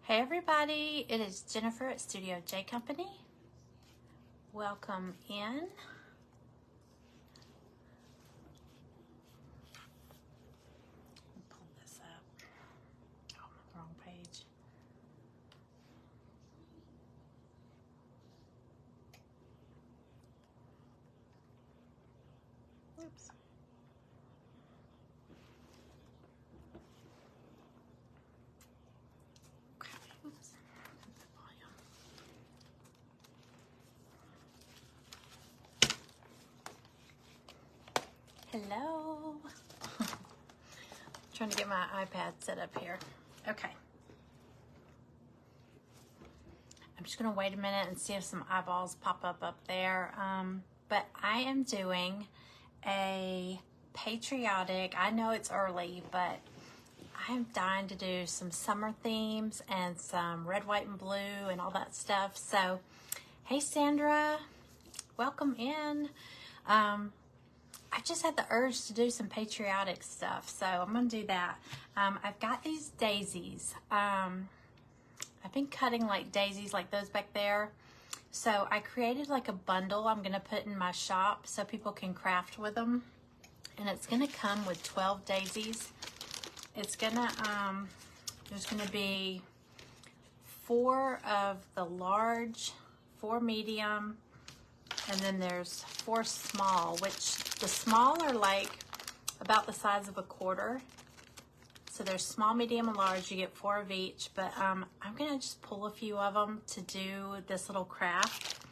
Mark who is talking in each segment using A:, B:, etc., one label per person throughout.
A: Hey everybody, it is Jennifer at Studio J Company. Welcome in. Pull this up. Oh, I'm on the wrong page. Oops. Okay, oops. Hello. Trying to get my iPad set up here. Okay. I'm just gonna wait a minute and see if some eyeballs pop up there. But I am doing a patriotic, I know it's early, but I'm dying to do some summer themes and some red, white, and blue and all that stuff. So, hey Sandra, welcome in. I just had the urge to do some patriotic stuff, so I'm gonna do that. I've got these daisies. I've been cutting like daisies like those back there. So I created like a bundle I'm gonna put in my shop so people can craft with them. And it's gonna come with 12 daisies. It's gonna, there's gonna be 4 of the large, 4 medium, and then there's 4 small, which the small are like about the size of a quarter. So there's small, medium, and large. You get 4 of each, but I'm gonna just pull a few of them to do this little craft.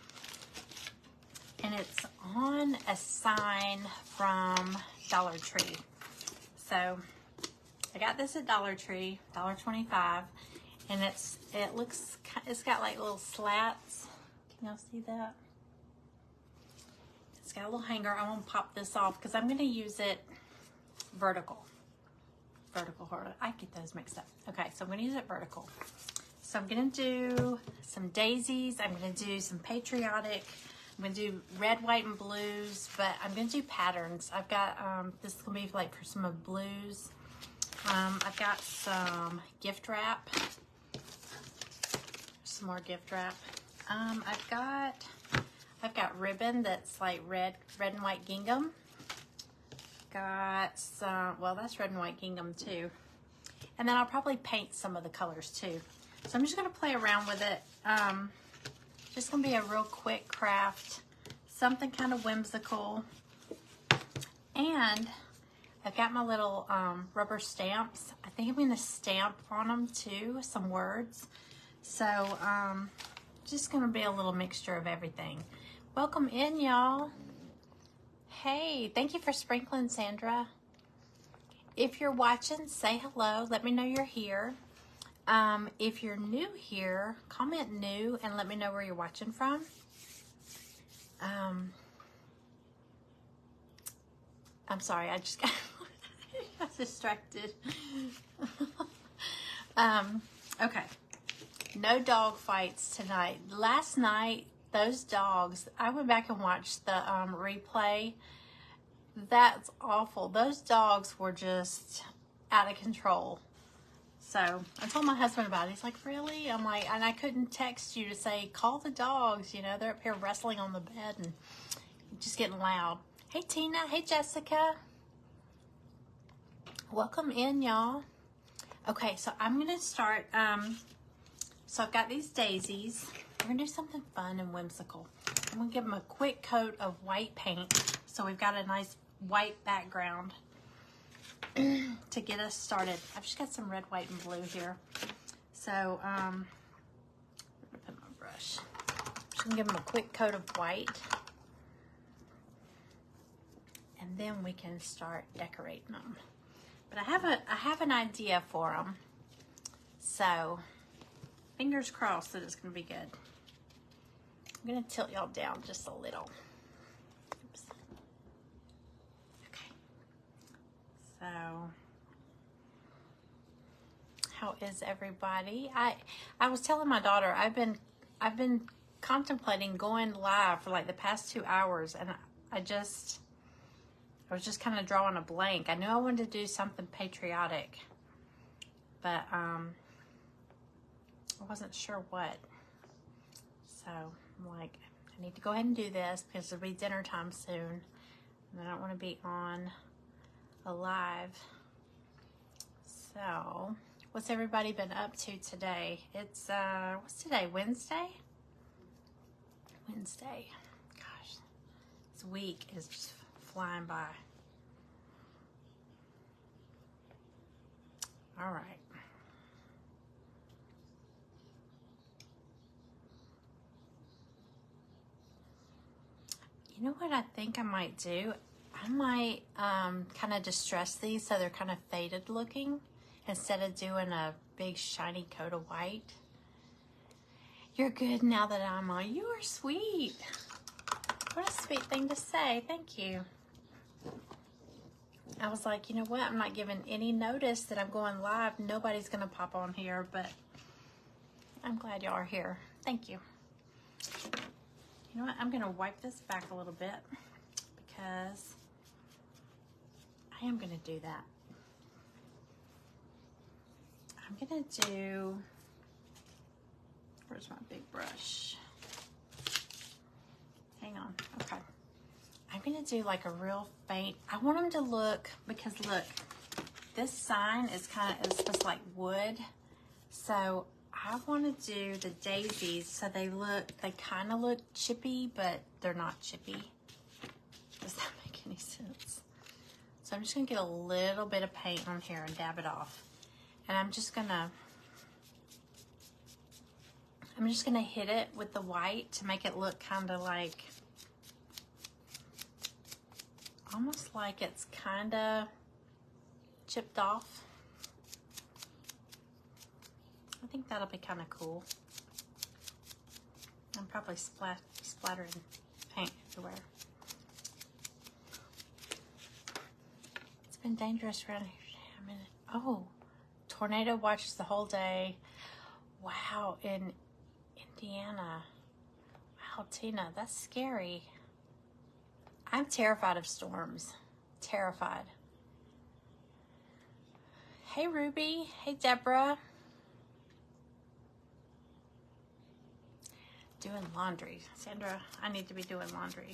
A: And it's on a sign from Dollar Tree. So I got this at Dollar Tree, $1.25, and it's got like little slats. Can y'all see that? It's got a little hanger. I'm gonna pop this off because I'm gonna use it vertical. I get those mixed up. Okay, so I'm gonna use it vertical. So I'm gonna do some daisies. I'm gonna do some patriotic. I'm gonna do red, white, and blues, but I'm gonna do patterns. I've got, this is gonna be like for some of blues. I've got some gift wrap. Some more gift wrap. I've got ribbon that's like red and white gingham. Got some, well, that's red and white gingham too. And then I'll probably paint some of the colors too. So I'm just gonna play around with it. Just gonna be a real quick craft, something kind of whimsical. And I've got my little rubber stamps. I think I'm gonna stamp on them too, some words. So just gonna be a little mixture of everything. Welcome in, y'all. Hey, thank you for sprinkling, Sandra. If you're watching, say hello. Let me know you're here. If you're new here, comment new and let me know where you're watching from. I'm sorry, I just got distracted. Okay, no dog fights tonight. Last night, those dogs, I went back and watched the replay. That's awful. Those dogs were just out of control. So I told my husband about it. He's like, really? I'm like, and I couldn't text you to say, call the dogs. You know, they're up here wrestling on the bed and just getting loud. Hey, Tina. Hey, Jessica. Welcome in, y'all. Okay, so I'm going to start. So I've got these daisies. We're going to do something fun and whimsical. I'm going to give them a quick coat of white paint. So we've got a nice white background to get us started. I've just got some red, white, and blue here. So, I'm going to put my brush. I'm just going to give them a quick coat of white. And then we can start decorating them. But I have an idea for them. So, fingers crossed that it's going to be good. I'm going to tilt y'all down just a little. Oops. Okay. So, how is everybody? I was telling my daughter I've been contemplating going live for like the past 2 hours, and I was just kind of drawing a blank. I knew I wanted to do something patriotic, but I wasn't sure what. So I'm like, I need to go ahead and do this because it'll be dinner time soon. And I don't want to be on alive. So, what's everybody been up to today? It's, what's today, Wednesday? Wednesday. Gosh, this week is just flying by. All right. You know what I think I might do? I might kind of distress these so they're kind of faded looking instead of doing a big shiny coat of white. You're good now that I'm on. You are sweet. What a sweet thing to say. Thank you. I was like, you know what? I'm not giving any notice that I'm going live. Nobody's going to pop on here, but I'm glad y'all are here. Thank you. You know what? I'm going to wipe this back a little bit because I am going to do that. I'm going to do, where's my big brush? Hang on. Okay. I'm going to do like a real faint, I want them to look, because look, this sign is supposed to like wood. So I want to do the daisies so they kind of look chippy, but they're not chippy. Does that make any sense? So I'm just going to get a little bit of paint on here and dab it off. And I'm just going to hit it with the white to make it look kind of like, almost like it's kind of chipped off. I think that'll be kind of cool. I'm probably splattering paint everywhere. It's been dangerous around here. A minute. Oh, tornado watches the whole day. Wow, in Indiana. Wow, Tina, that's scary. I'm terrified of storms. Terrified. Hey, Ruby. Hey, Deborah. Doing laundry. Sandra, I need to be doing laundry.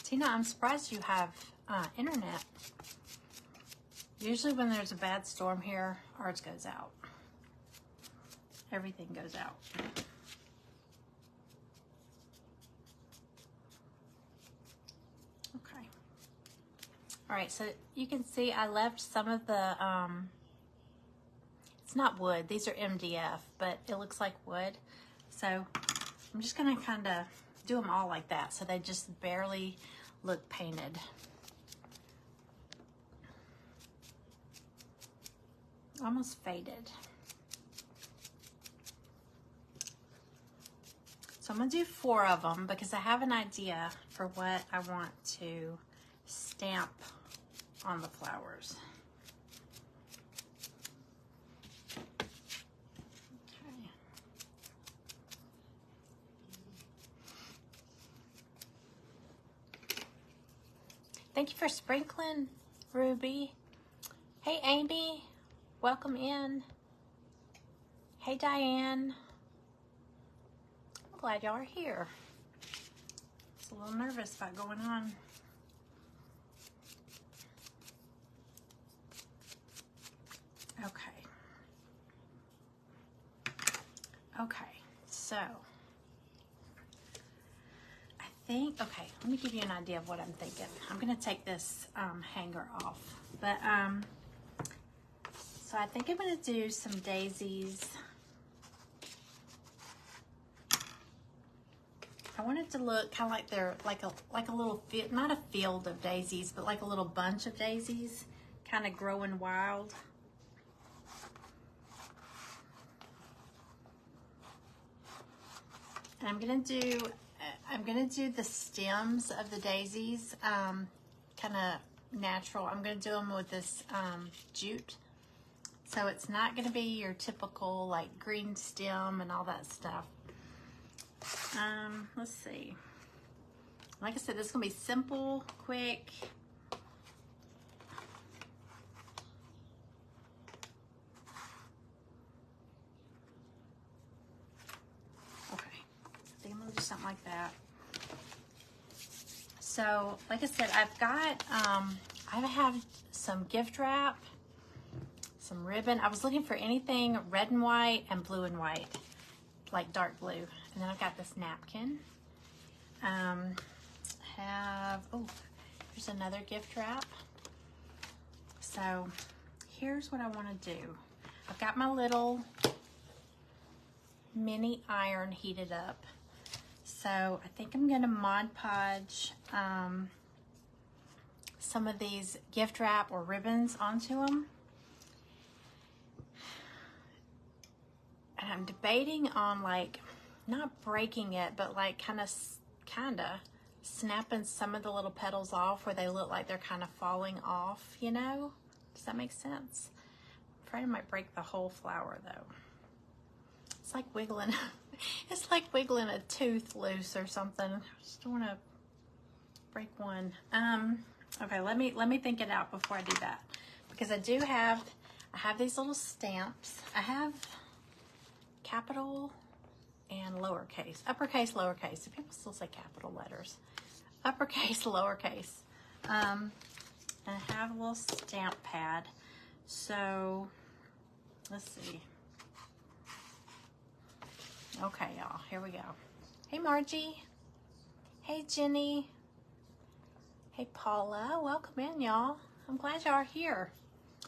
A: Tina, I'm surprised you have internet. Usually when there's a bad storm here, ours goes out. Everything goes out. Okay. All right, so you can see I left some of the, it's not wood, these are MDF, but it looks like wood. So I'm just gonna kind of do them all like that so they just barely look painted. Almost faded. So I'm gonna do 4 of them because I have an idea for what I want to stamp on the flowers. Okay. Thank you for sprinkling, Ruby. Hey, Amy, welcome in. Hey, Diane. I'm glad y'all are here. Just a little nervous about going on. Okay. Okay, so I think, okay, let me give you an idea of what I'm thinking. I'm gonna take this hanger off, but so I think I'm gonna do some daisies. I want it to look kind of like they're like a little field, not a field of daisies, but like a little bunch of daisies, kind of growing wild. And I'm gonna do the stems of the daisies, kind of natural. I'm gonna do them with this jute, so it's not gonna be your typical like green stem and all that stuff. Let's see. Like I said, this is gonna be simple, quick. like that. So, like I said, I've got, I have some gift wrap, some ribbon. I was looking for anything red and white and blue and white, like dark blue. And then I've got this napkin. Oh, here's another gift wrap. So here's what I want to do. I've got my little mini iron heated up. So I think I'm going to Mod Podge some of these gift wrap or ribbons onto them. And I'm debating on, like, not breaking it, but like kind of snapping some of the little petals off where they look like they're kind of falling off, you know? Does that make sense? I'm afraid I might break the whole flower though. It's like wiggling, it's like wiggling a tooth loose or something. I just don't want to break one. Okay, let me think it out before I do that, because I have these little stamps. I have capital and lowercase, uppercase, lowercase. Do people still say capital letters? Uppercase, lowercase. And I have a little stamp pad. So let's see. Okay, y'all, here we go. Hey, Margie. Hey, Jenny. Hey, Paula. Welcome in, y'all. I'm glad y'all are here.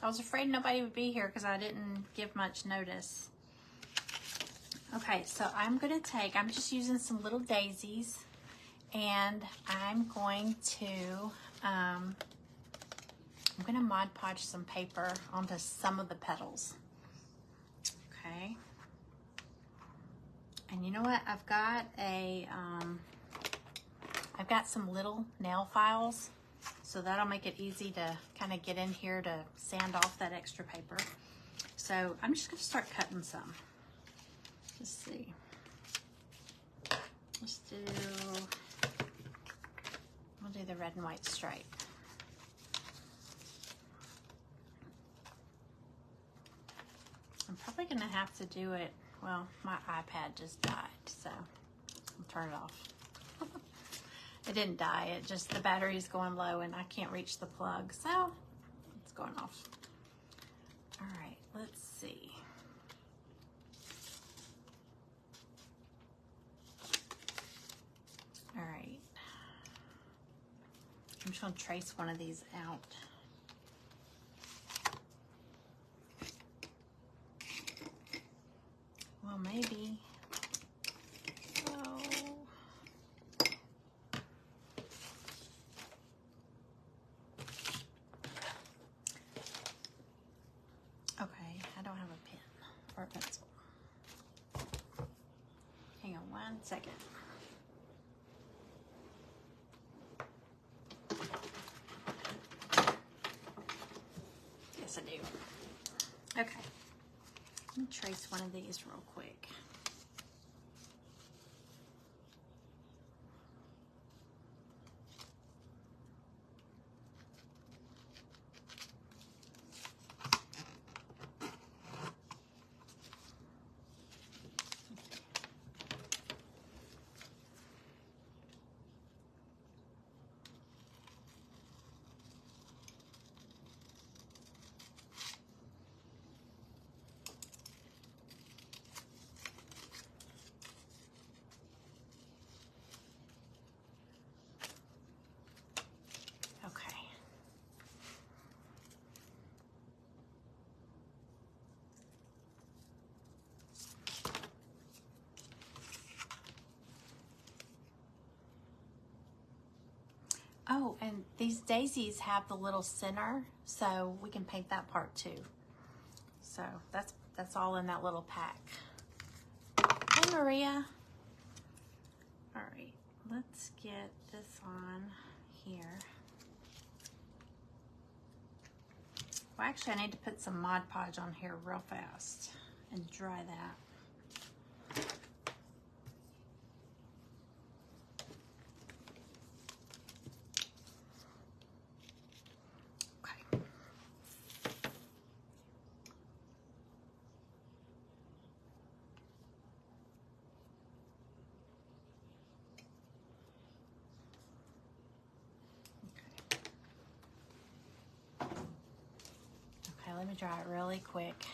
A: I was afraid nobody would be here because I didn't give much notice. Okay, so I'm just using some little daisies, and I'm going to Mod Podge some paper onto some of the petals. Okay. And you know what? I've got some little nail files, so that'll make it easy to kind of get in here to sand off that extra paper. So I'm just going to start cutting some. Let's see. We'll do the red and white stripe. I'm probably going to have to do it. Well, my iPad just died, so I'll turn it off. It didn't die, it just, the battery's going low and I can't reach the plug, so it's going off. All right, let's see. All right. I'm just going to trace one of these out. Well, maybe. Oh. Okay, I don't have a pen or a pencil. Hang on one second. Yes, I do. Okay. Let me trace one of these real quick. Oh, and these daisies have the little center, so we can paint that part too. So that's all in that little pack. Hey, Maria. All right, let's get this on here. Well, actually, I need to put some Mod Podge on here real fast and dry that. me dry it really quick.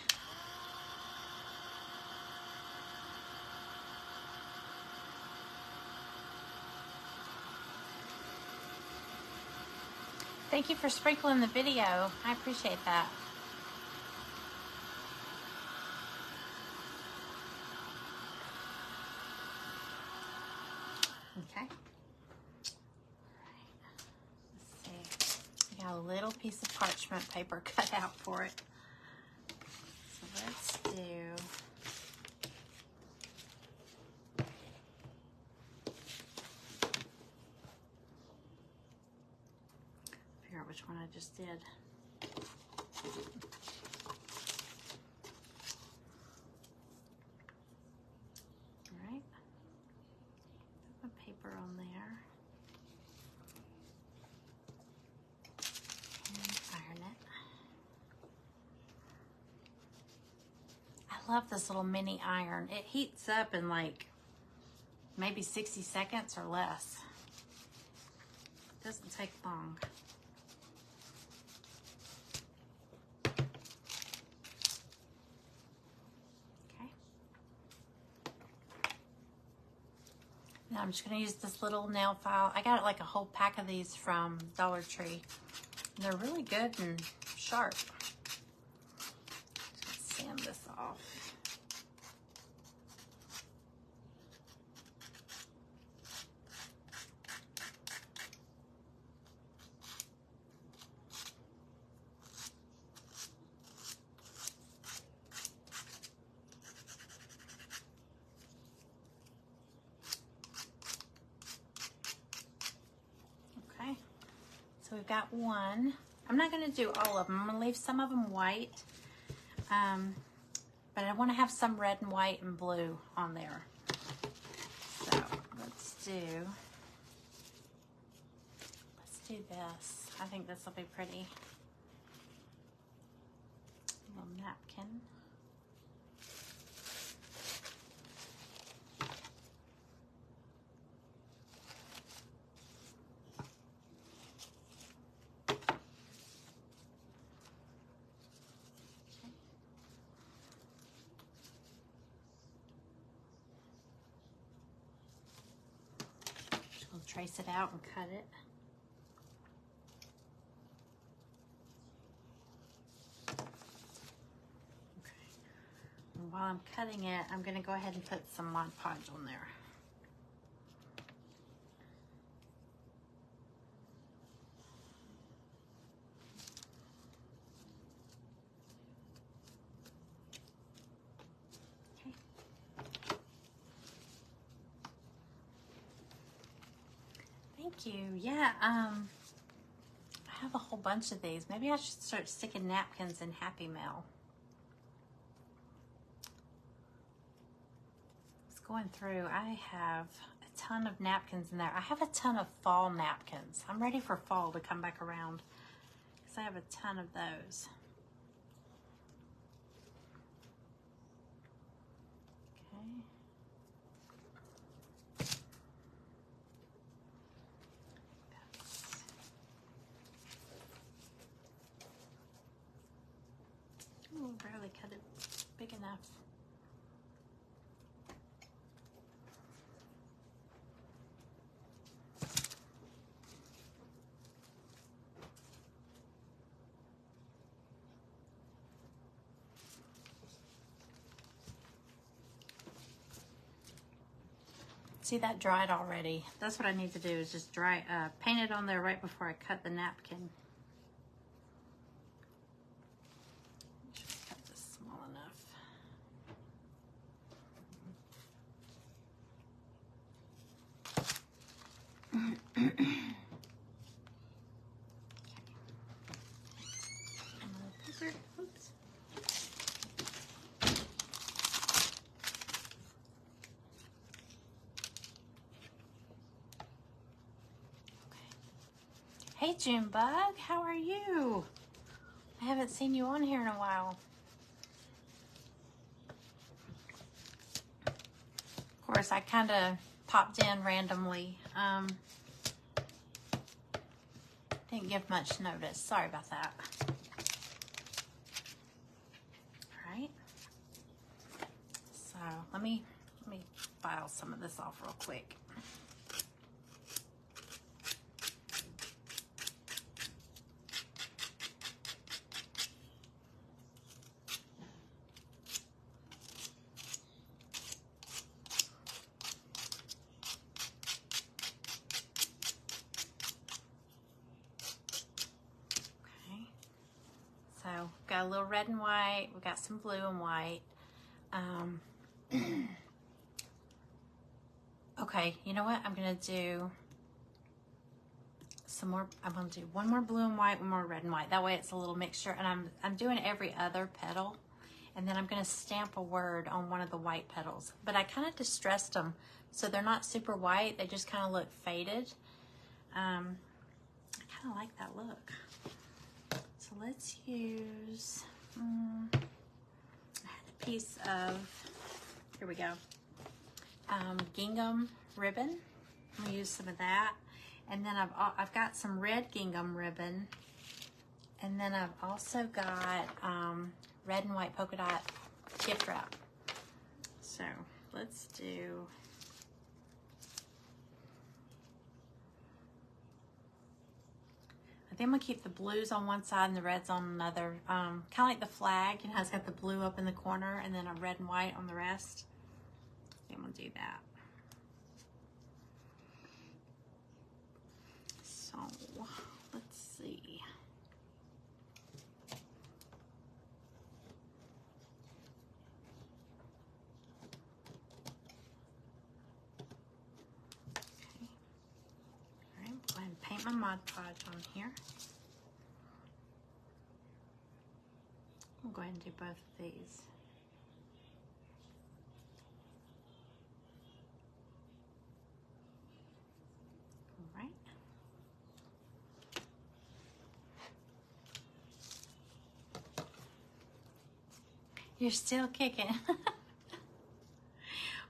A: Thank you for sprinkling the video. I appreciate that. Okay. Let's see. I got a little piece of parchment paper cut out for it. So let's do... figure out which one I just did. All right. Put my paper on there. And iron it. I love this little mini iron. It heats up in like maybe 60 seconds or less. It doesn't take long. Now I'm just going to use this little nail file. I got like a whole pack of these from Dollar Tree. And they're really good and sharp. Just sand this off. So we've got one. I'm not going to do all of them. I'm going to leave some of them white. But I want to have some red and white and blue on there. So let's do this. I think this will be pretty. A little napkin. Trace it out and cut it. Okay. And while I'm cutting it, I'm going to go ahead and put some Mod Podge on there. Thank you. Yeah, I have a whole bunch of these. Maybe I should start sticking napkins in Happy Mail. Just going through, I have a ton of napkins in there. I have a ton of fall napkins. I'm ready for fall to come back around because I have a ton of those. Okay. Ooh, barely cut it big enough. See, that dried already. That's what I need to do is just paint it on there right before I cut the napkin. Cut this small enough. Oops. Hey Junebug, how are you? I haven't seen you on here in a while. Of course, I kind of popped in randomly. Didn't give much notice. Sorry about that. let me file some of this off real quick. So got a little red and white. We got some blue and white. Okay, you know what? I'm gonna do some more. I'm gonna do one more blue and white, one more red and white. That way it's a little mixture. And I'm doing every other petal, and then I'm gonna stamp a word on one of the white petals. But I kind of distressed them, so they're not super white. They just kind of look faded. I kind of like that look. So let's use, I had a piece of, here we go, gingham ribbon. I'm gonna use some of that. And then I've got some red gingham ribbon. And then I've also got red and white polka dot gift wrap. So let's do, I think I'm gonna keep the blues on one side and the reds on another. Kind of like the flag, you know, it's got the blue up in the corner and then a red and white on the rest. I think I'm gonna do that. So let's see. Okay. All right, go ahead and paint my Mod Podge on here. I'll go ahead and do both of these. All right. You're still kicking.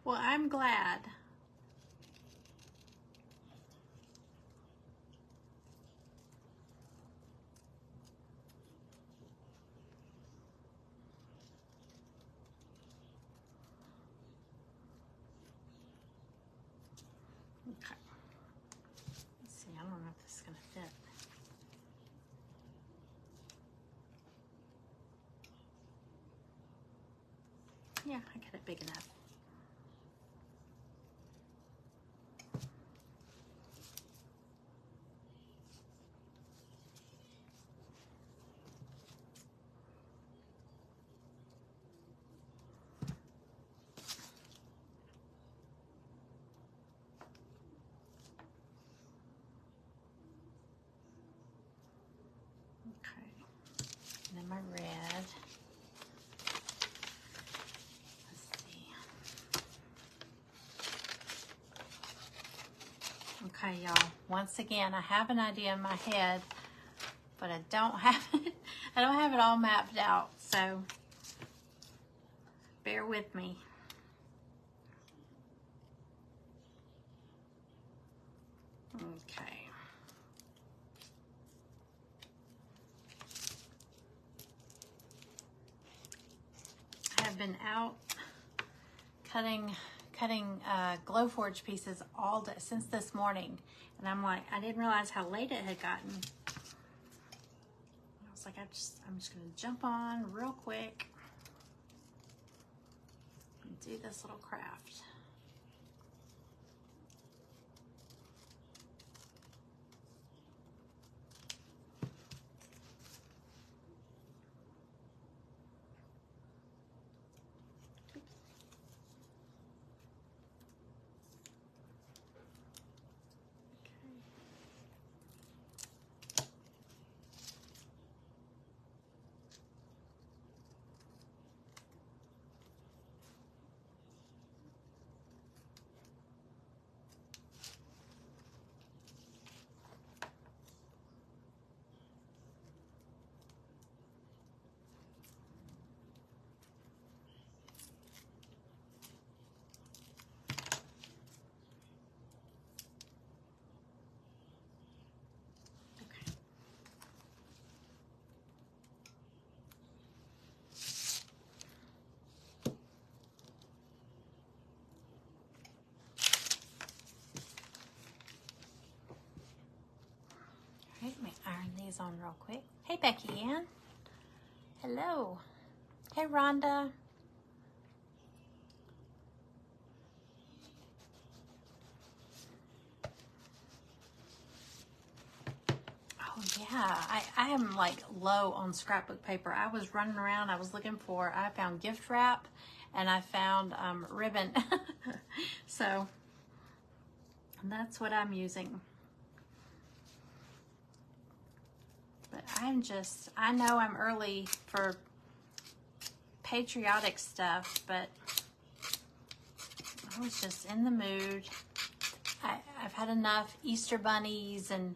A: Well, I'm glad. Okay. Let's see, I don't know if this is gonna fit. Yeah, I got it big enough. Okay. And then my red. Let's see. Okay, y'all. Once again, I have an idea in my head, but I don't have it. I don't have it all mapped out, so bear with me. Okay. I have been out cutting Glowforge pieces all day since this morning, and I'm like, I didn't realize how late it had gotten. I was like, I'm just gonna jump on real quick and do this little craft. these on real quick. Hey, Becky Ann. Hello. Hey, Rhonda. Oh, yeah. I am like low on scrapbook paper. I was running around. I was looking for, I found gift wrap and I found ribbon. So that's what I'm using. But I know I'm early for patriotic stuff, but I was just in the mood. I've had enough Easter bunnies and,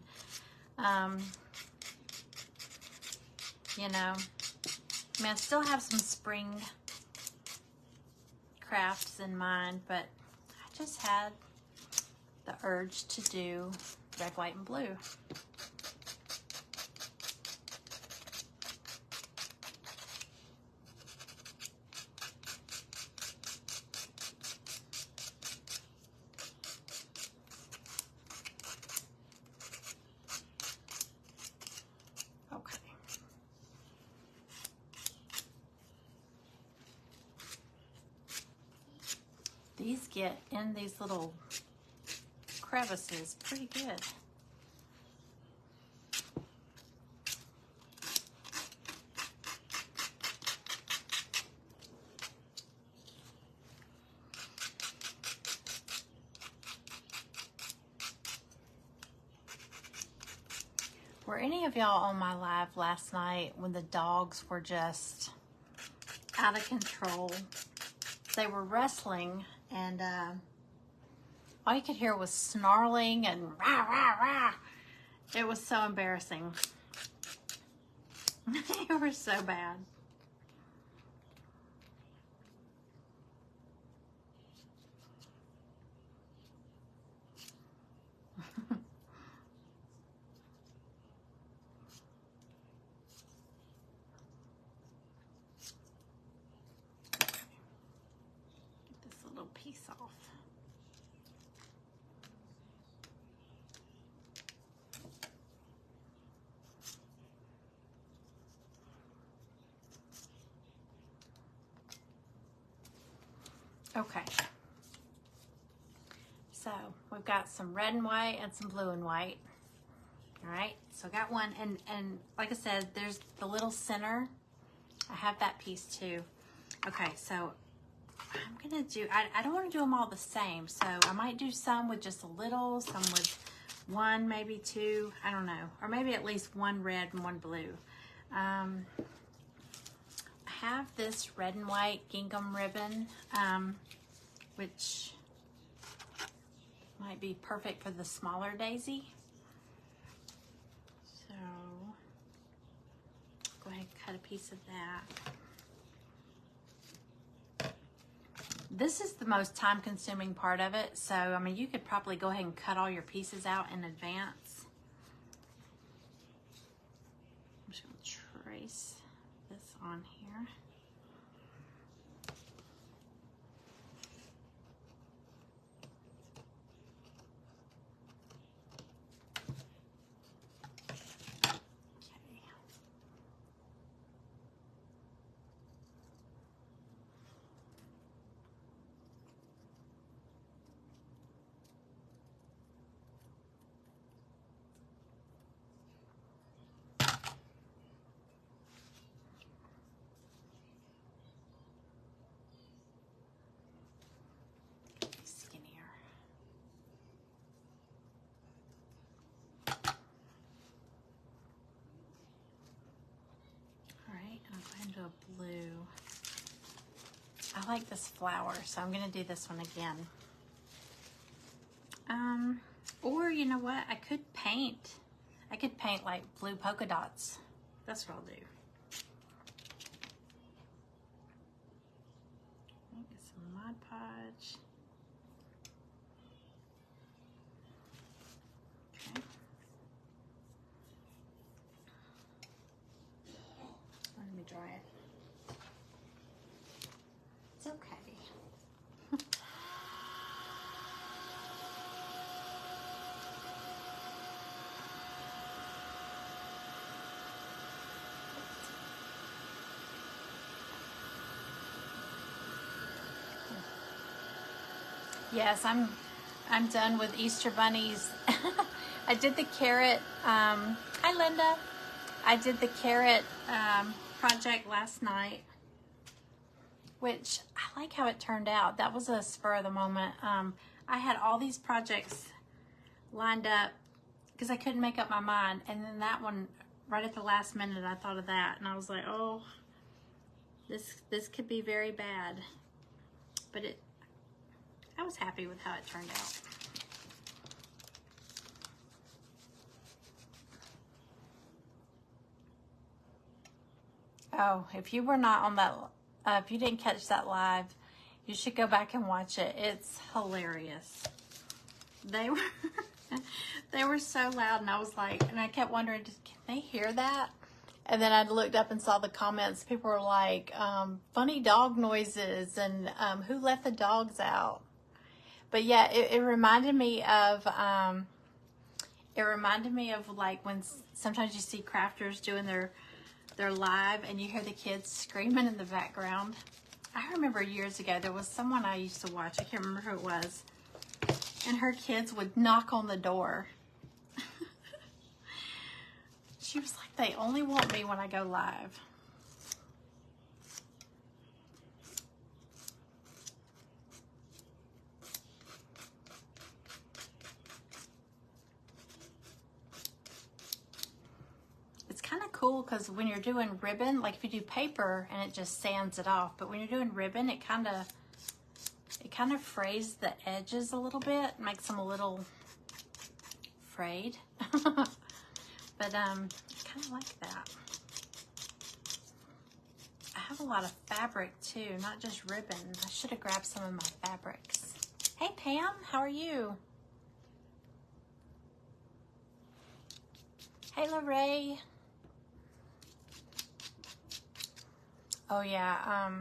A: you know, I mean, I still have some spring crafts in mind, but I just had the urge to do red, white, and blue. Okay. These get in these little crevices pretty good. Were any of y'all on my live last night when the dogs were just out of control? They were wrestling and all you could hear was snarling and rah, rah, rah. It was so embarrassing. They were so bad. Get this little piece off. Okay, so we've got some red and white and some blue and white. All right, so I got one, and like I said, there's the little center. I have that piece too. Okay, so I'm gonna do, I don't want to do them all the same, so I might do some with just a little, some with one, maybe two, I don't know, or maybe at least one red and one blue. I have this red and white gingham ribbon, which might be perfect for the smaller daisy. So go ahead and cut a piece of that. This is the most time consuming part of it, so I mean you could probably go ahead and cut all your pieces out in advance. I'm just going to trace this on here. A blue. I like this flower, so I'm going to do this one again. Or you know what? I could paint like blue polka dots. That's what I'll do. Get some Mod Podge. Okay. Let me dry it. It's okay. Yes, I'm done with Easter bunnies. I did the carrot. Hi, Linda. I did the carrot project last night, which I like how it turned out. That was a spur of the moment. I had all these projects lined up because I couldn't make up my mind, and then that one, right at the last minute, I thought of that, and I was like, oh, this could be very bad. But I was happy with how it turned out. Oh, if you were not on that, if you didn't catch that live, you should go back and watch it. It's hilarious. They were, they were so loud, and I was like, and I kept wondering, can they hear that? And then I looked up and saw the comments. People were like, funny dog noises, and who let the dogs out? But yeah, it reminded me of, like when sometimes you see crafters doing their live and you hear the kids screaming in the background. I remember years ago, there was someone I used to watch. I can't remember who it was. And her kids would knock on the door. She was like, they only want me when I go live. It's kind of cool because when you're doing ribbon, like if you do paper and it just sands it off, but when you're doing ribbon, it kind of frays the edges a little bit, makes them a little frayed. But I kind of like that. I have a lot of fabric too, not just ribbon. I should have grabbed some of my fabrics. Hey Pam, how are you? Hey Lorraine. Oh yeah,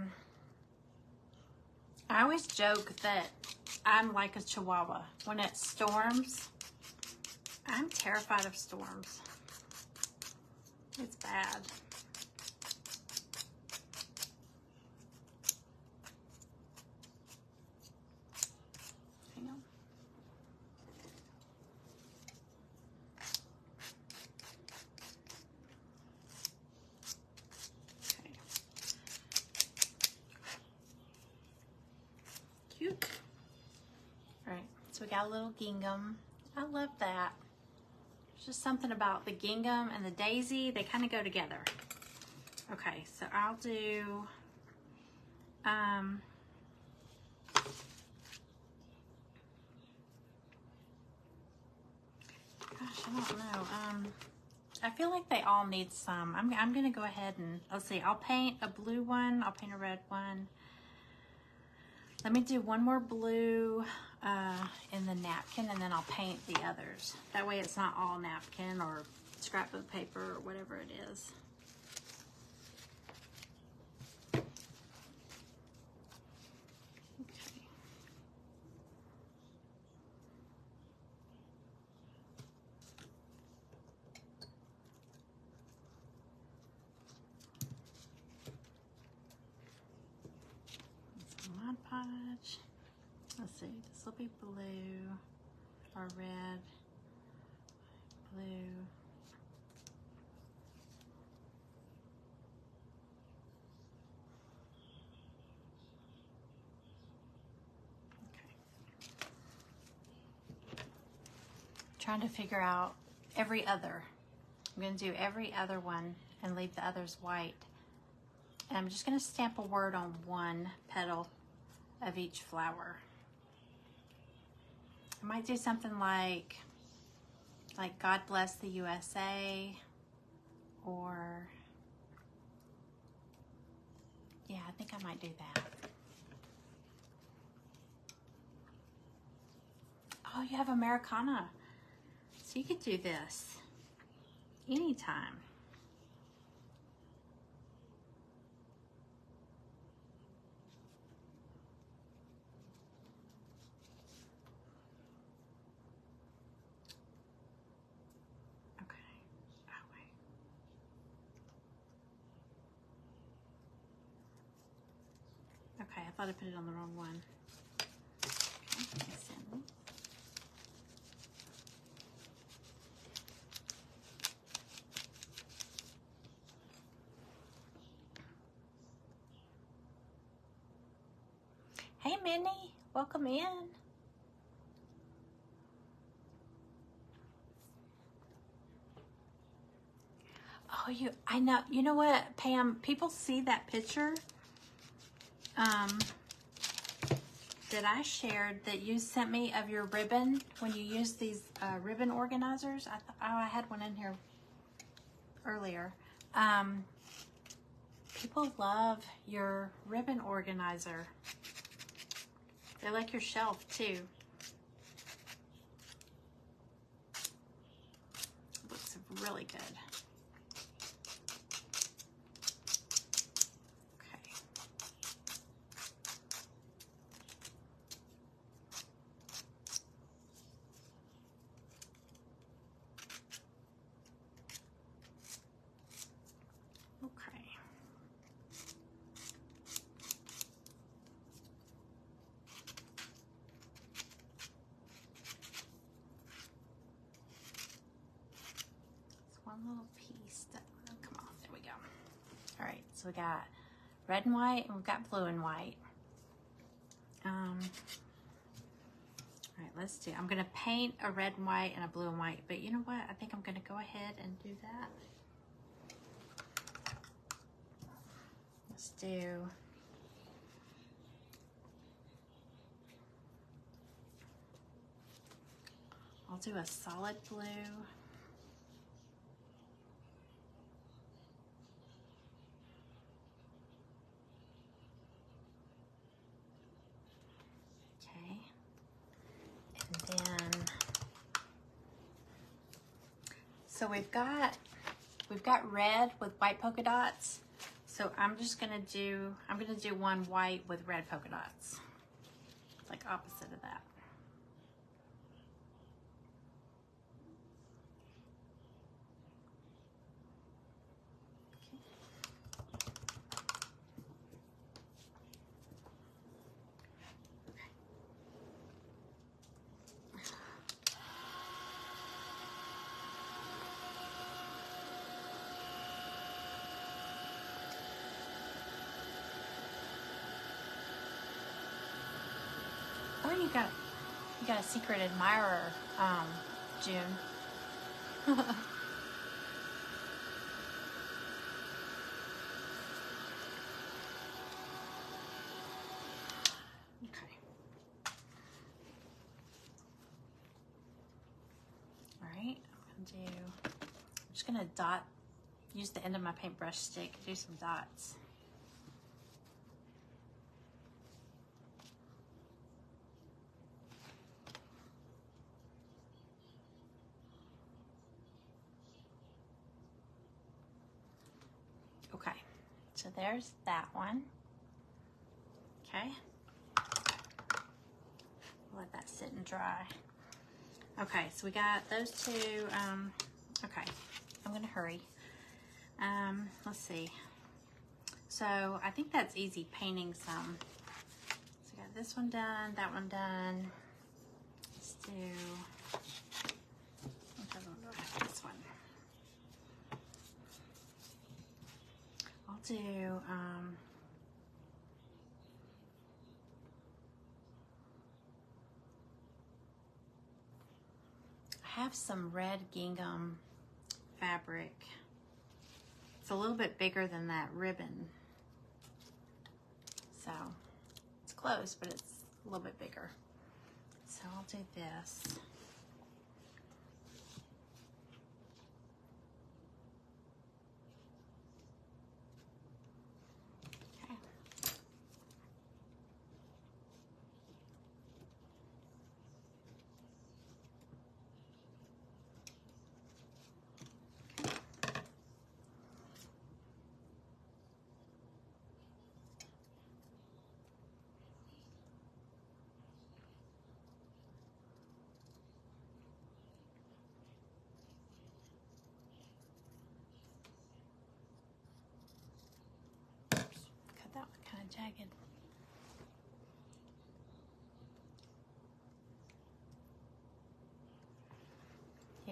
A: I always joke that I'm like a chihuahua. When it storms, I'm terrified of storms. It's bad. Hang on. Okay. Cute. All right, so we got a little gingham. I love that. There's just something about the gingham and the daisy. They kind of go together. Okay, so I'll do, gosh, I don't know. I feel like they all need some. I'm gonna go ahead and, let's see, I'll paint a blue one, I'll paint a red one. Let me do one more blue in the napkin, and then I'll paint the others. That way it's not all napkin or scrap of paper or whatever it is. Mod Podge. Let's see, this will be blue or red, blue. Okay. Trying to figure out every other. I'm going to do every other one and leave the others white. And I'm just going to stamp a word on one petal of each flower. I might do something like God bless the USA, or yeah, I think I might do that. Oh, you have Americana, so you could do this anytime. Okay, I thought I put it on the wrong one. Hey, Minnie, welcome in. Oh, I know, you know what, Pam, people see that picture that I shared that you sent me of your ribbon when you use these ribbon organizers. I had one in here earlier. People love your ribbon organizer. They're like your shelf too. Looks really good. Okay. Okay. One little piece that will come off. There we go. All right, so we got red and white, and we've got blue and white. All right, let's do. I'm gonna paint a red and white and a blue and white, but you know what? I think I'm gonna go ahead and do that. Let's do. I'll do a solid blue. So we've got red with white polka dots. So I'm gonna do one white with red polka dots. It's like opposite of that. Oh, you got a secret admirer, June. Okay. All right, I'm just gonna use the end of my paintbrush stick, do some dots. Okay, so there's that one. Okay, let that sit and dry. Okay, so we got those two. Okay, I'm gonna hurry. Let's see. So I think that's easy painting some. So we got this one done, that one done. Let's do this one. I'll do I have some red gingham fabric. It's a little bit bigger than that ribbon. So it's close, but it's a little bit bigger. So I'll do this. Okay.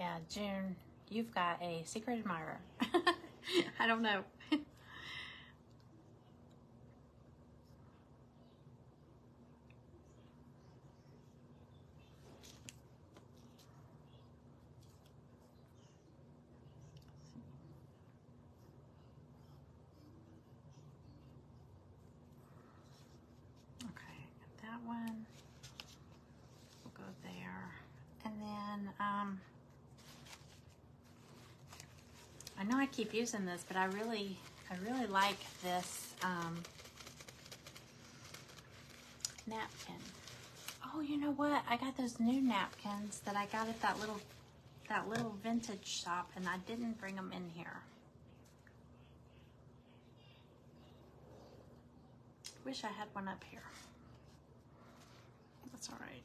A: Yeah, June, you've got a secret admirer. I don't know. Okay, got that one. We'll go there. And then, I know I keep using this, but I really like this napkin. Oh, you know what? I got those new napkins that I got at that little vintage shop, and I didn't bring them in here. Wish I had one up here. That's all right.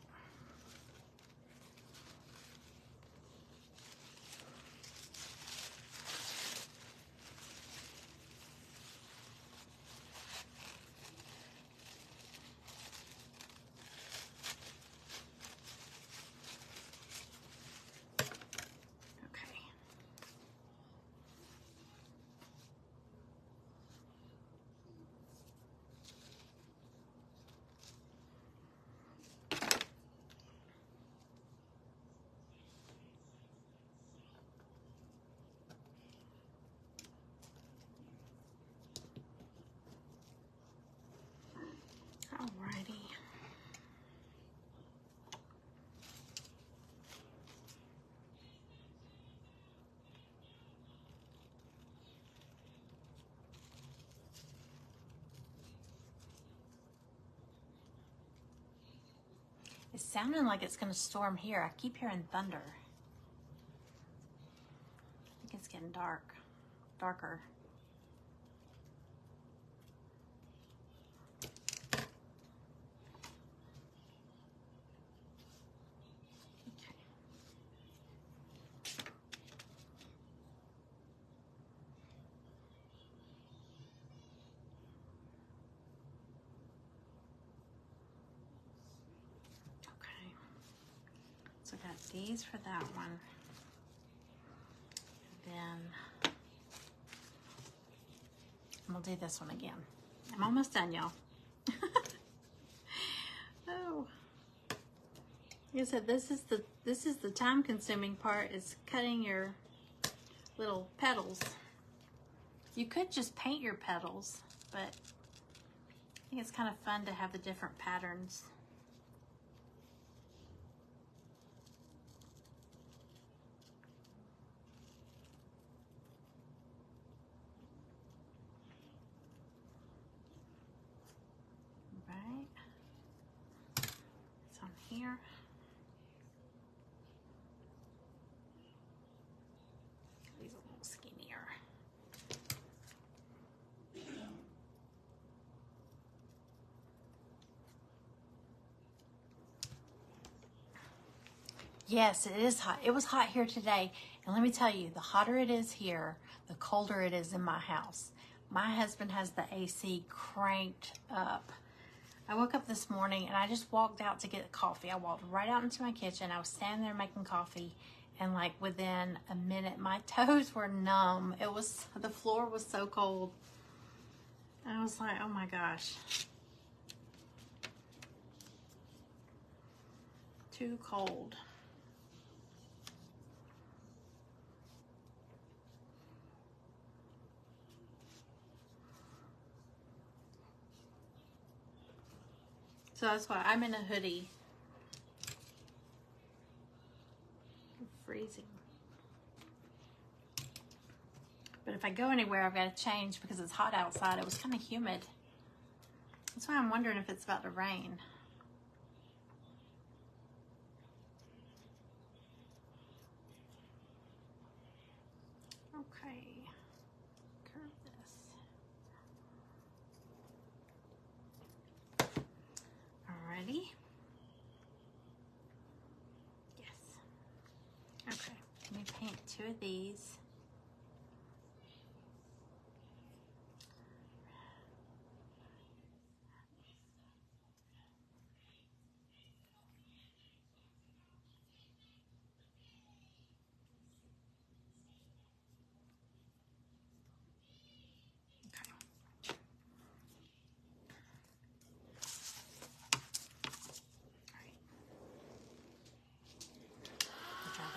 A: Alrighty. It's sounding like it's going to storm here. I keep hearing thunder. I think it's getting darker. So I got these for that one. Then I'm gonna do this one again. I'm almost done, y'all. Oh, like I said, this is the time-consuming part. Is cutting your little petals. You could just paint your petals, but I think it's kind of fun to have the different patterns. Here. These a little skinnier. Yes, it is hot. It was hot here today. And let me tell you, the hotter it is here, the colder it is in my house. My husband has the AC cranked up. I woke up this morning and I just walked out to get coffee. I walked right out into my kitchen. I was standing there making coffee, and like within a minute, my toes were numb. The floor was so cold. And I was like, oh my gosh. Too cold. So that's why I'm in a hoodie. I'm freezing. But if I go anywhere, I've got to change because it's hot outside. It was kind of humid. That's why I'm wondering if it's about to rain. Okay. Curve this. Alrighty. Yes. Okay. Let me paint 2 of these.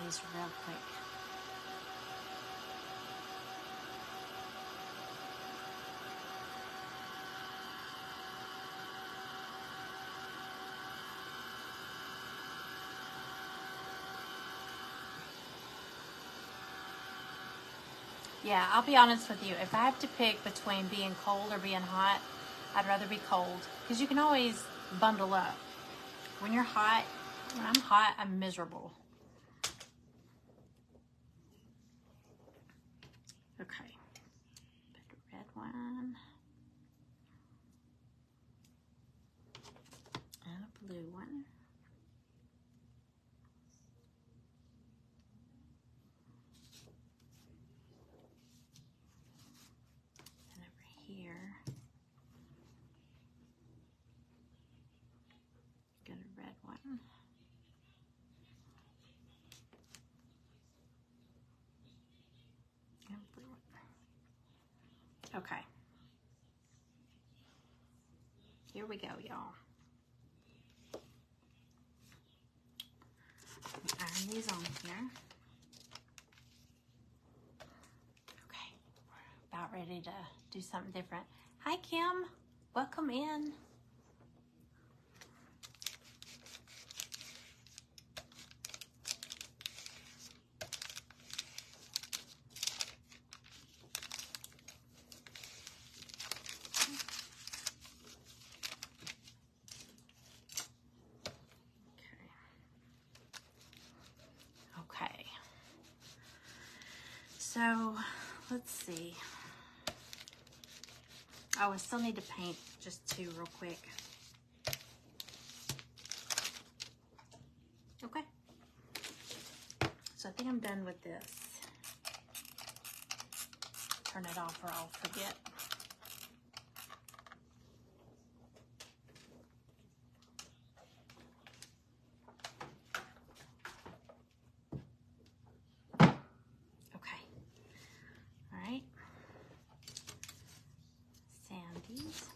A: these real quick. Yeah, I'll be honest with you. If I have to pick between being cold or being hot, I'd rather be cold. Because you can always bundle up. When you're hot, when I'm hot, I'm miserable. Okay. Pick a red one. And a blue one. And over here, get a red one. And a blue one. Okay. Here we go, y'all. Iron these on here. Okay, we're about ready to do something different. Hi, Kim. Welcome in. Okay. So, let's see. Oh, I still need to paint just two real quick. Okay. So I think I'm done with this. Turn it off or I'll forget. Okay. All right. Sandy's.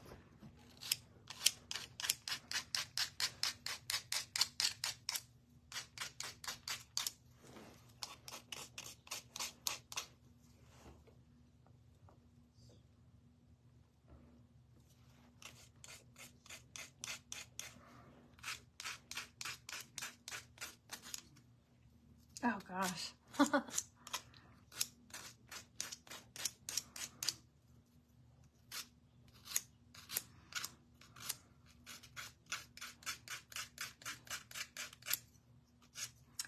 A: Oh gosh.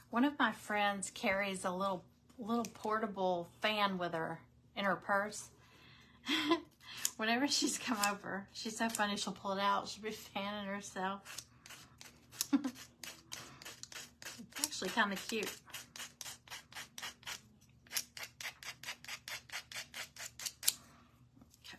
A: One of my friends carries a little portable fan with her in her purse. Whenever she's come over, she's so funny, she'll pull it out, she'll be fanning herself. It's actually kind of cute. Okay.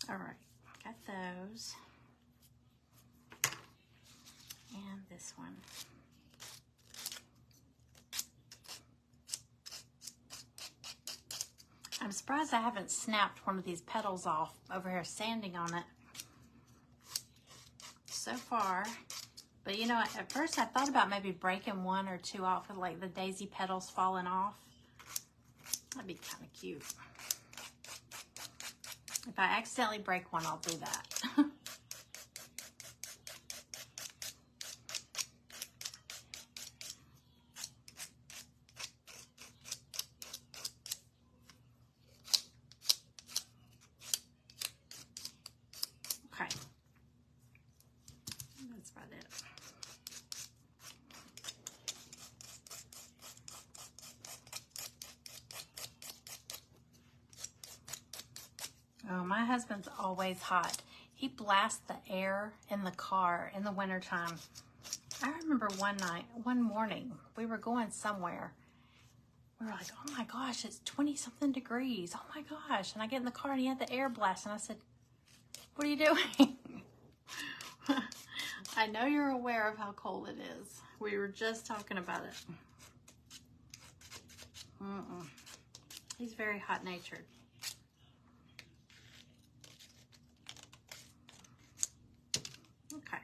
A: All right, got those. And this one. I'm surprised I haven't snapped one of these petals off over here sanding on it so far. But you know, at first I thought about maybe breaking one or two off with like the daisy petals falling off. That'd be kind of cute. If I accidentally break one, I'll do that. Okay. That's about it. Oh, my husband's always hot. He blasts the air in the car in the wintertime. I remember one morning, we were going somewhere. We were like, oh my gosh, it's 20-something degrees. Oh my gosh. And I get in the car and he had the air blast. And I said, what are you doing? I know you're aware of how cold it is. We were just talking about it. He's very hot-natured. Okay.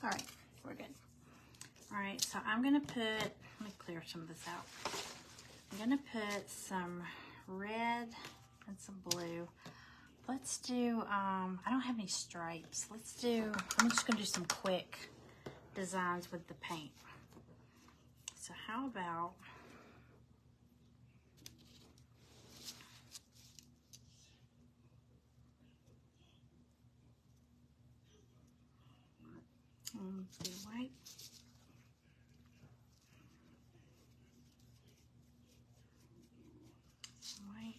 A: All right, we're good. All right, so I'm gonna put, let me clear some of this out. I'm gonna put some red and some blue. Let's do, I don't have any stripes. I'm just gonna do some quick designs with the paint. So how about, do white. White.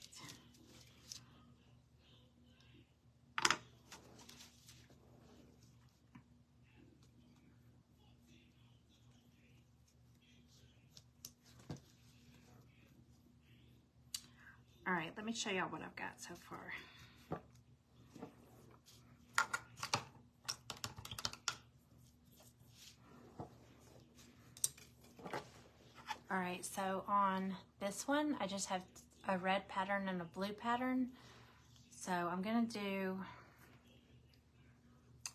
A: All right, let me show y'all what I've got so far. All right, so on this one, I just have a red pattern and a blue pattern. So I'm gonna do,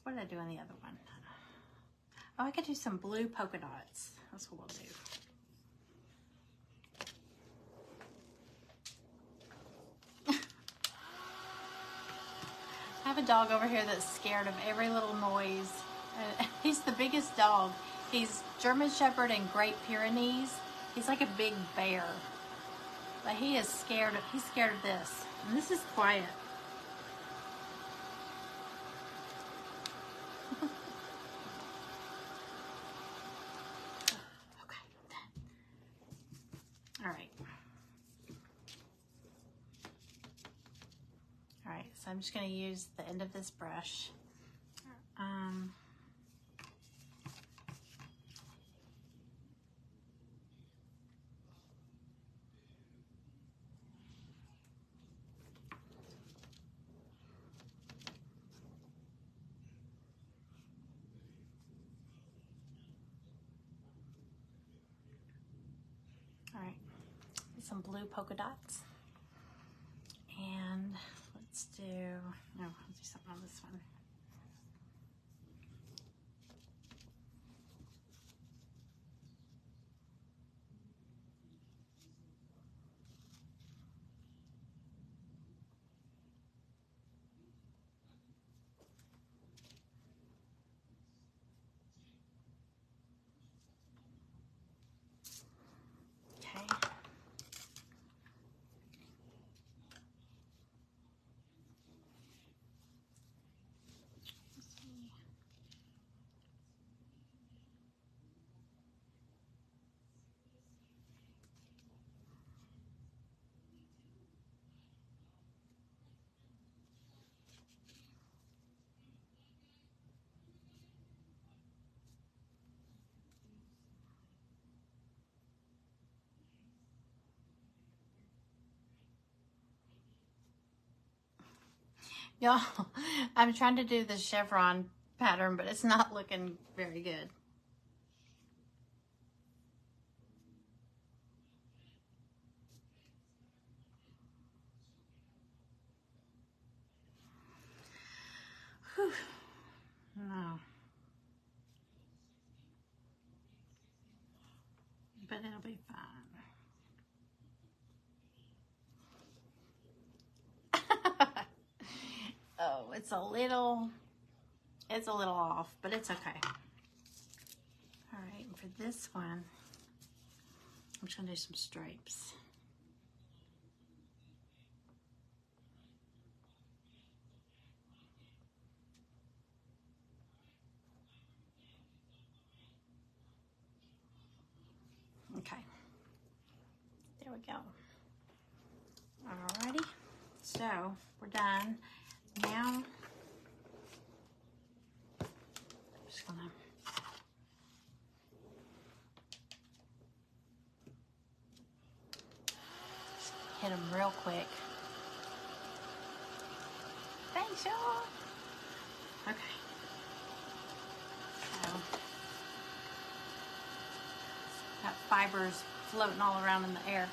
A: what did I do on the other one? Oh, I could do some blue polka dots. That's what we'll do. I have a dog over here that's scared of every little noise. He's the biggest dog. He's German Shepherd and Great Pyrenees. He's like a big bear. But he is scared he's scared of this. And this is quiet. Okay. All right. All right, so I'm just going to use the end of this brush. All right, some blue polka dots. And let's do, no, I'll do something on this one. Okay. Y'all, I'm trying to do the chevron pattern, but it's not looking very good. Whew. No. But it'll be fine. Oh, it's a little off, but it's okay. All right, and for this one, I'm just gonna do some stripes. we go. Alrighty, so we're done. Now, I'm just gonna hit them real quick. Thanks, y'all. Okay. So, got fibers floating all around in the air.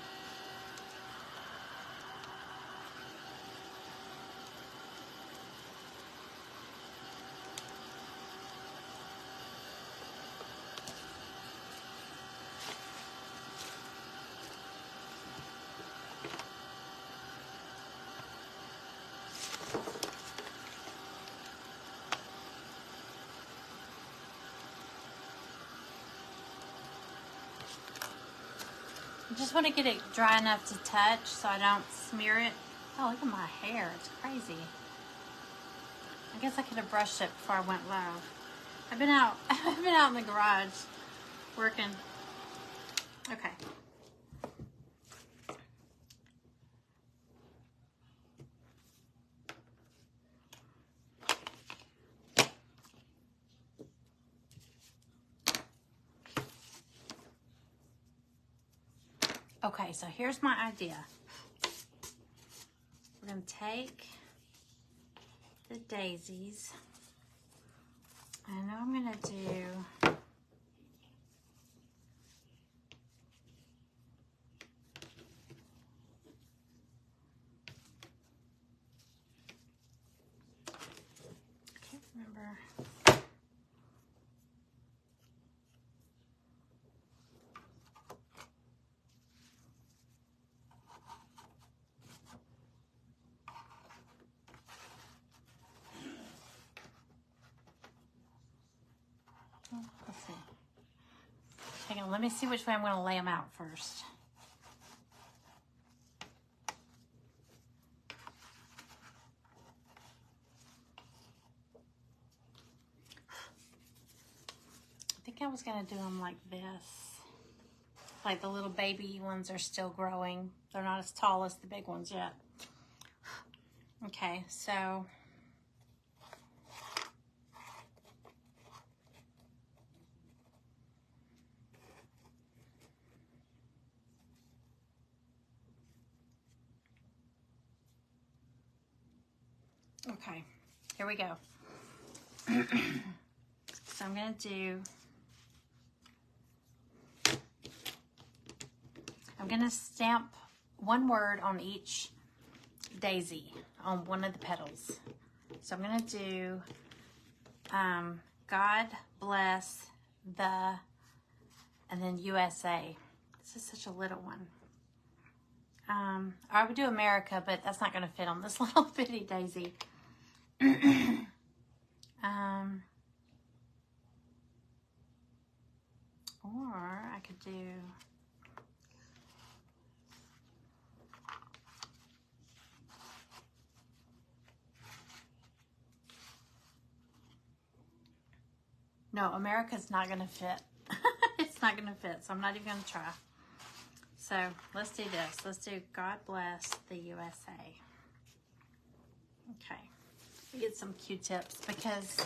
A: I just want to get it dry enough to touch so I don't smear it. Oh, look at my hair. It's crazy. I guess I could have brushed it before I went live. I've been out in the garage working. Okay. Okay, so here's my idea. We're going to take the daisies, and I'm going to do I can't remember. Let's see. Hang on, let me see which way I'm going to lay them out first. I think I was going to do them like this. Like the little baby ones are still growing. They're not as tall as the big ones yet. Okay, so okay, here we go. So I'm going to do, I'm going to stamp one word on each daisy, on one of the petals. So I'm going to do God bless the, and then USA. This is such a little one. I would do America, but that's not going to fit on this little bitty daisy. Or I could do no, America's not going to fit. It's not going to fit, so I'm not even going to try. So let's do this. Let's do God bless the USA. Okay. Get some Q-tips because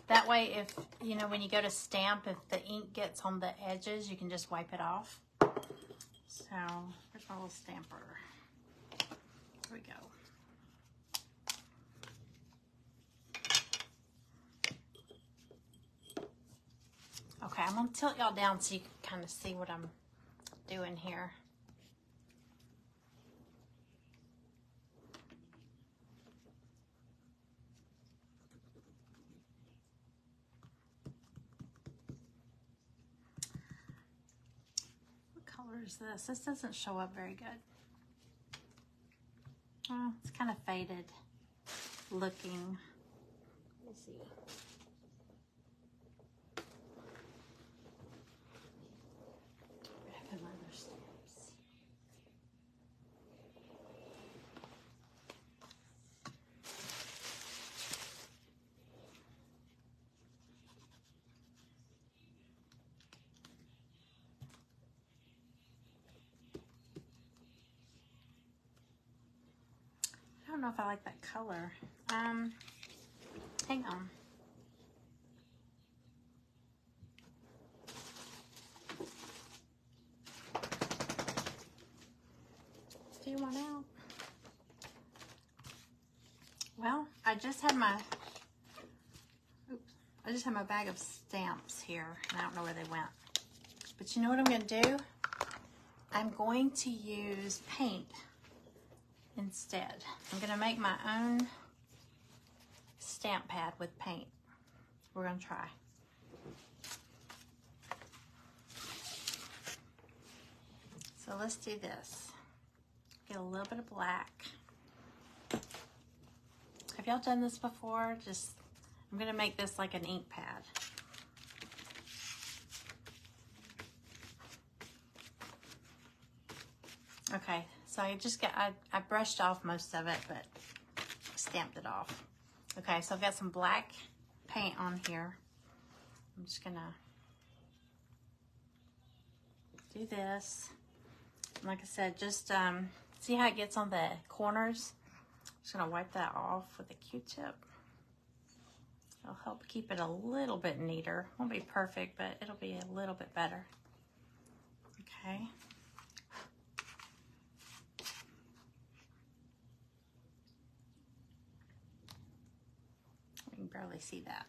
A: that way if, you know, when you go to stamp, if the ink gets on the edges, you can just wipe it off. So here's my little stamper. Here we go. Okay, I'm going to tilt y'all down so you can kind of see what I'm doing here. What color is this? This doesn't show up very good. Oh, it's kind of faded looking. Let me see. don't know if I like that color. Hang on. Do you want out? Well, I just had my bag of stamps here, and I don't know where they went. But you know what I'm going to do? I'm going to use paint instead. I'm going to make my own stamp pad with paint. We're going to try. So let's do this. Get a little bit of black. Have y'all done this before? I'm going to make this like an ink pad. Okay, so I brushed off most of it, but stamped it off. Okay, so I've got some black paint on here. I'm just gonna do this. Like I said, just see how it gets on the corners? Just gonna wipe that off with a Q-tip. It'll help keep it a little bit neater. Won't be perfect, but it'll be a little bit better. Okay. You can barely see that.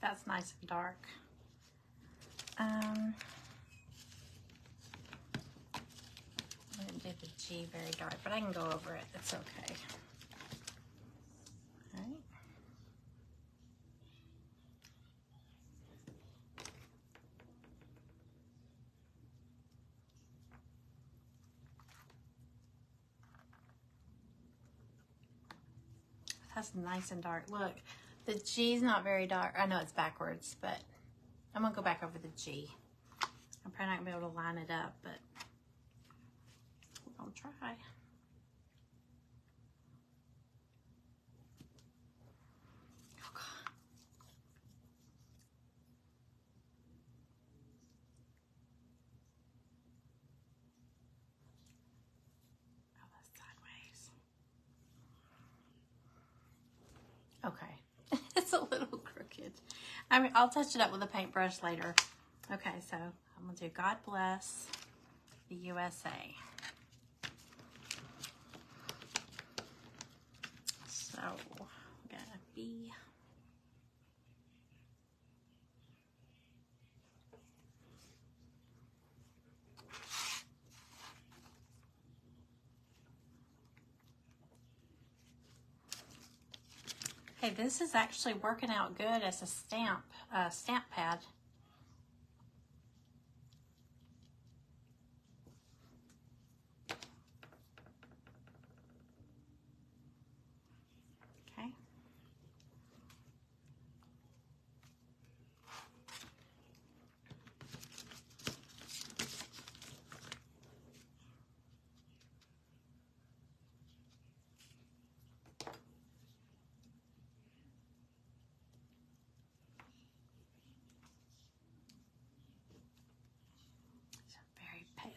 A: That's nice and dark. I didn't do the G very dark, but I can go over it. It's okay. All right. That's nice and dark. Look, the G's not very dark. I know it's backwards, but I'm gonna go back over the G. I'm probably not gonna be able to line it up, but we're gonna try. Oh, God. Oh, that's sideways. Okay, it's a little crooked. I mean, I'll touch it up with a paintbrush later. Okay, so I'm gonna do God Bless the USA. So we're gonna be hey, this is actually working out good as a stamp pad. Okay. Very pale.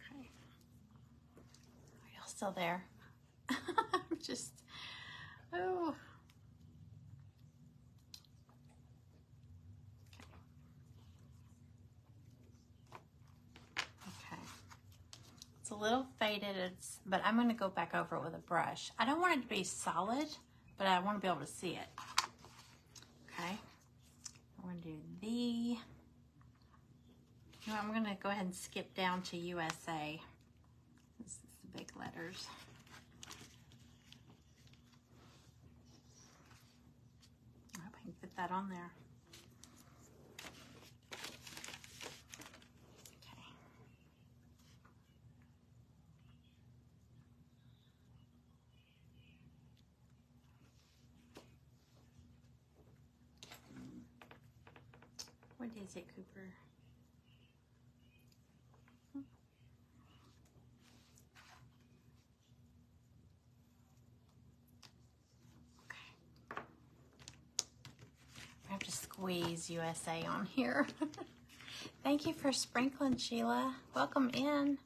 A: Okay. Are y'all still there? I'm just, oh. Okay. It's a little faded, but I'm going to go back over it with a brush. I don't want it to be solid, but I want to be able to see it. Okay. I'm going to do the You know, I'm going to go ahead and skip down to USA. This is the big letters. I hope I can fit that on there. Okay. What is it, Cooper? I have to squeeze USA on here. Thank you for sprinkling, Sheila. Welcome in.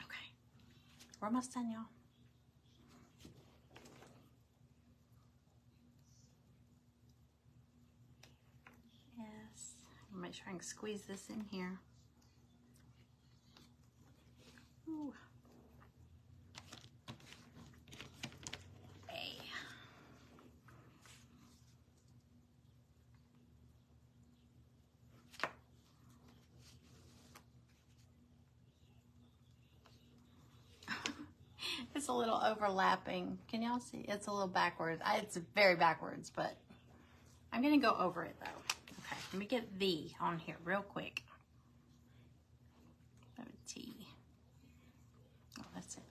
A: Okay, we're almost done, y'all. Yes, I'll make sure I can squeeze this in here. Ooh. It's a little overlapping. Can y'all see? It's a little backwards. It's very backwards, but I'm going to go over it though. Okay, let me get the on here real quick. T. Oh, that's it.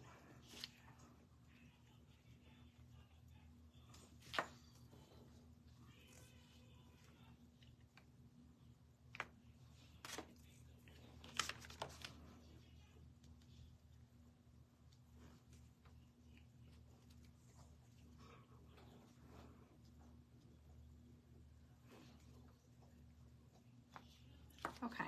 A: Okay.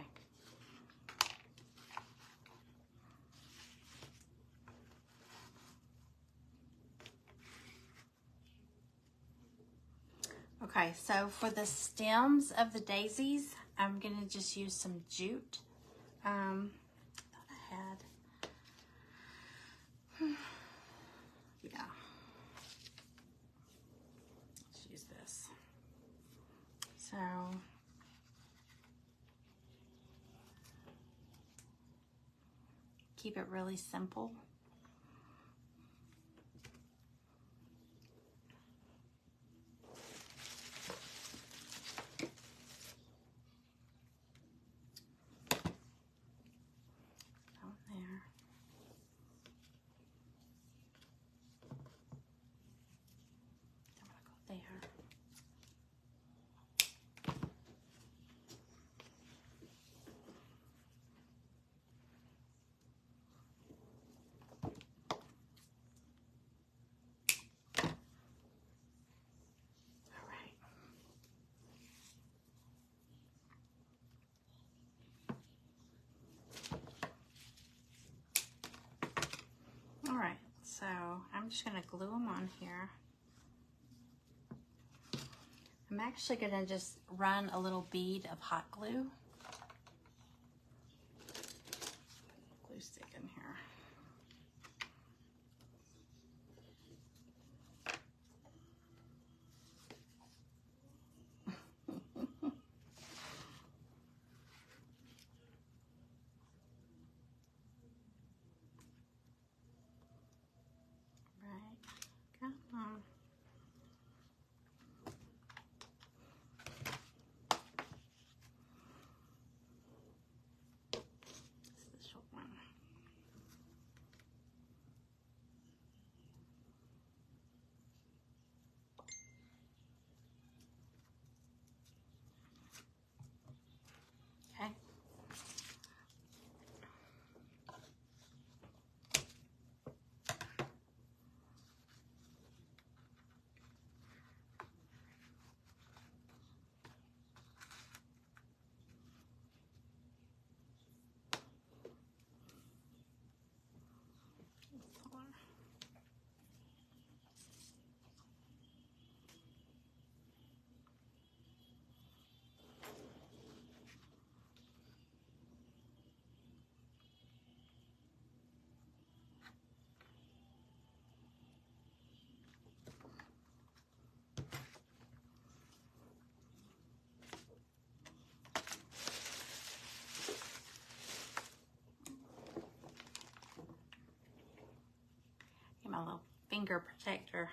A: Okay, so for the stems of the daisies, I'm going to just use some jute. I thought I had, yeah. Let's use this. So, keep it really simple. All right, so I'm just going to glue them on here. I'm actually going to just run a little bead of hot glue. Glue stick in here. This is the short one. my little finger protector.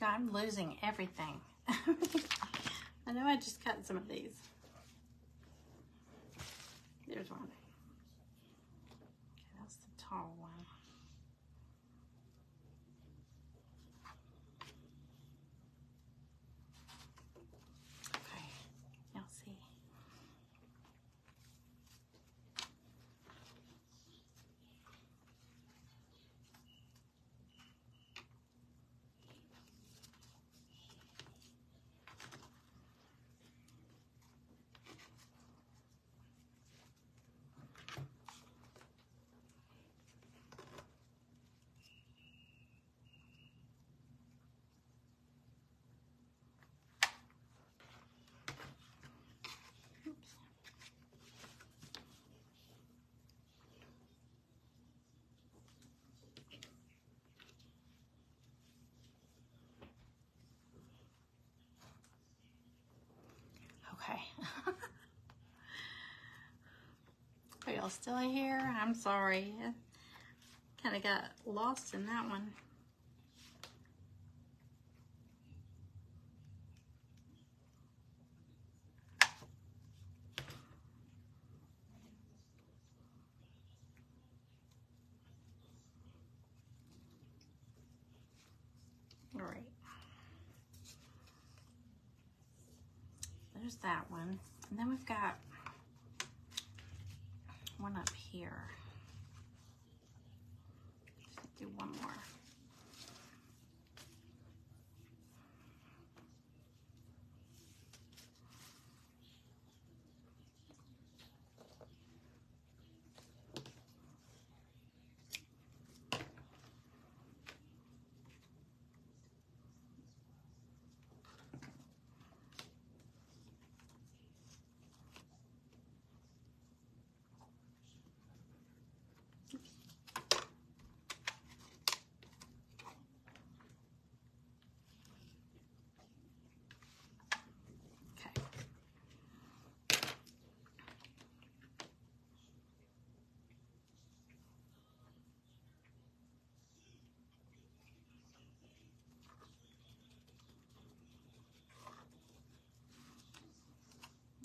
A: I'm losing everything. I know I just cut some of these. There's one. Okay, that's the tall one. Okay, y'all see. Okay. Are y'all still here? I'm sorry. I kind of got lost in that one. All right. There's that one. And then we've got one up here. Just do one more.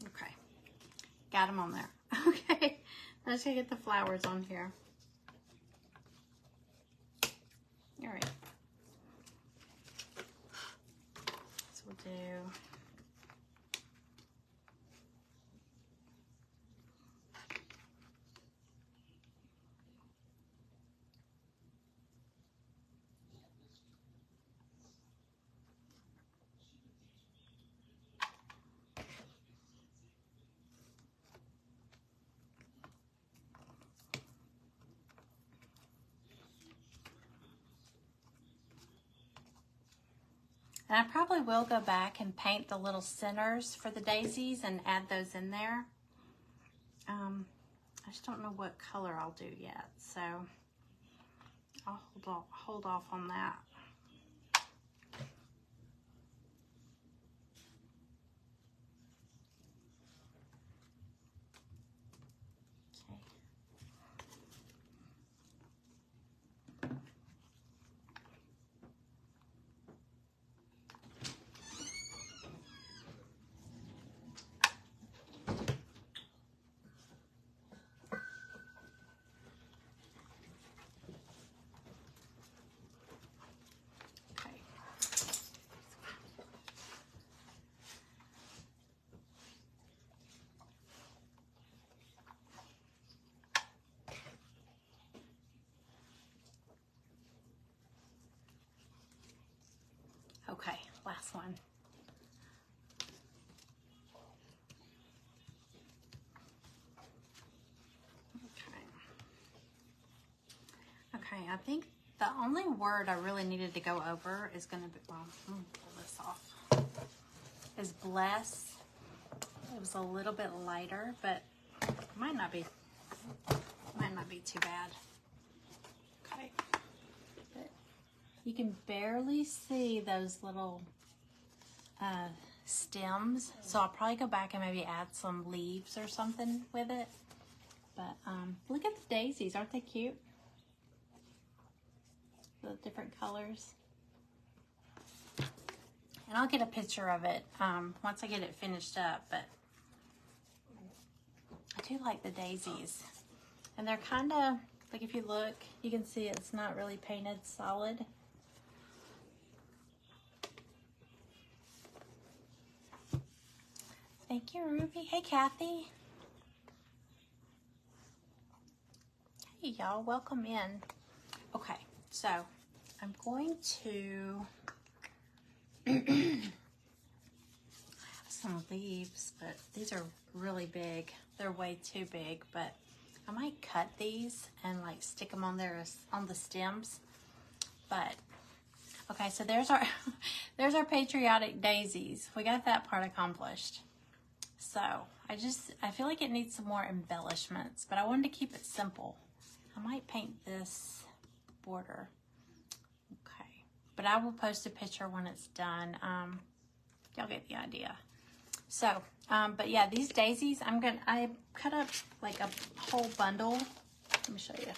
A: Okay, got them on there. Okay, let's go get the flowers on here. All right, so we'll do and I probably will go back and paint the little centers for the daisies and add those in there. I just don't know what color I'll do yet, so I'll hold off on that. Okay, last one. I think the only word I really needed to go over is going to be, well, I'm going to pull this off, is bless. It was a little bit lighter, but it might not be too bad. Okay. But you can barely see those little stems, so I'll probably go back and maybe add some leaves or something with it. But look at the daisies, aren't they cute? The different colors. And I'll get a picture of it once I get it finished up, but I do like the daisies. And they're kind of, like if you look, you can see it's not really painted solid. Thank you, Ruby. Hey, Kathy. Hey, y'all. Welcome in. Okay, so I'm going to some leaves, but these are really big. They're way too big, but I might cut these and like stick them on there on the stems. But okay, so there's our there's our patriotic daisies. We got that part accomplished. So I feel like it needs some more embellishments, but I wanted to keep it simple. I might paint this border. Okay, but I will post a picture when it's done. Y'all get the idea. So, but yeah, these daisies, I cut up like a whole bundle. Let me show you.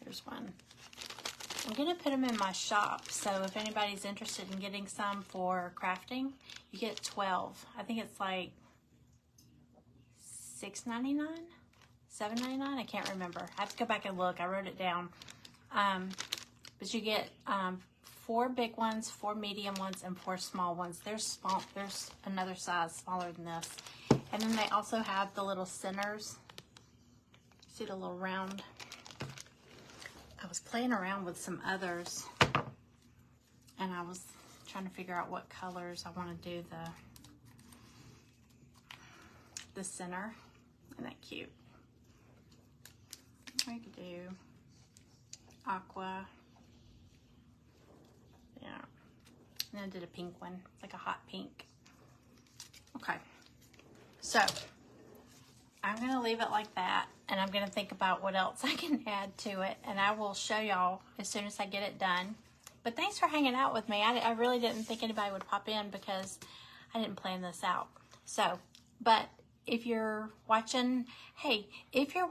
A: There's one. I'm gonna put them in my shop, so if anybody's interested in getting some for crafting, you get 12. I think it's like $6.99, $7.99. I can't remember. I have to go back and look. I wrote it down. But you get 4 big ones, 4 medium ones, and 4 small ones. There's another size smaller than this, and then they also have the little centers. See the little round. I was playing around with some others, and I was trying to figure out what colors I want to do the center. Isn't that cute? I could do aqua. Yeah. And I did a pink one, like a hot pink. Okay. So I'm going to leave it like that, and I'm going to think about what else I can add to it, and I will show y'all as soon as I get it done. But thanks for hanging out with me. I really didn't think anybody would pop in because I didn't plan this out. So, but if you're watching, hey, if you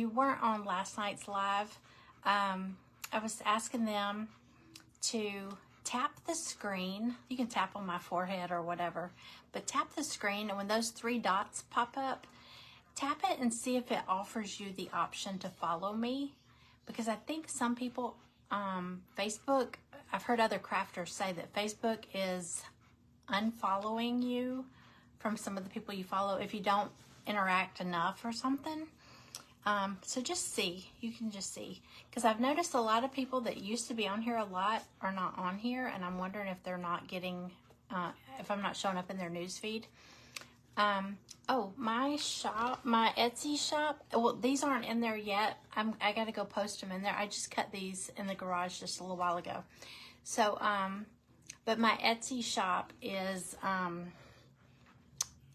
A: weren't on last night's live, I was asking them to tap the screen. You can tap on my forehead or whatever, but tap the screen, and when those 3 dots pop up, tap it and see if it offers you the option to follow me, because I think some people, Facebook, I've heard other crafters say that Facebook is unfollowing you from some of the people you follow if you don't interact enough or something. So just see, you can just see, because I've noticed a lot of people that used to be on here a lot are not on here, and I'm wondering if they're not getting, if I'm not showing up in their news feed. Oh, my shop, my Etsy shop, well, these aren't in there yet. I got to go post them in there. I just cut these in the garage just a little while ago. So, but my Etsy shop is,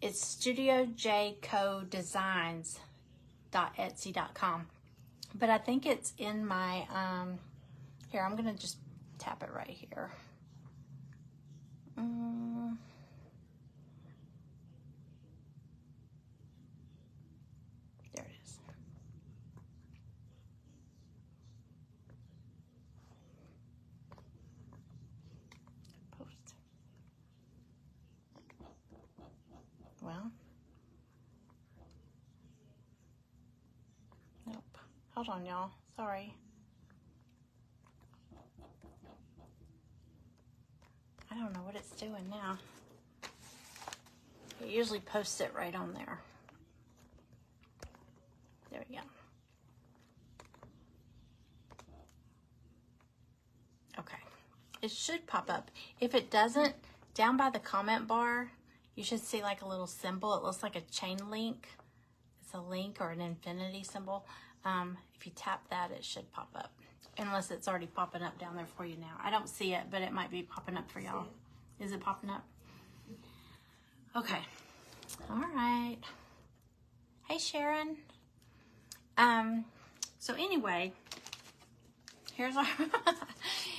A: it's studiojcodesigns.etsy.com. But I think it's in my, here, I'm going to just tap it right here. There it is. Post. Well, nope. Hold on, y'all. Sorry. I don't know what it's doing now. It usually posts it right on there. There we go. Okay. It should pop up. If it doesn't, down by the comment bar, you should see like a little symbol. It looks like a chain link. It's a link or an infinity symbol. If you tap that, it should pop up. Unless it's already popping up down there for you now. I don't see it, but it might be popping up for y'all. Is it popping up? Okay. All right. Hey, Sharon. So anyway, here's our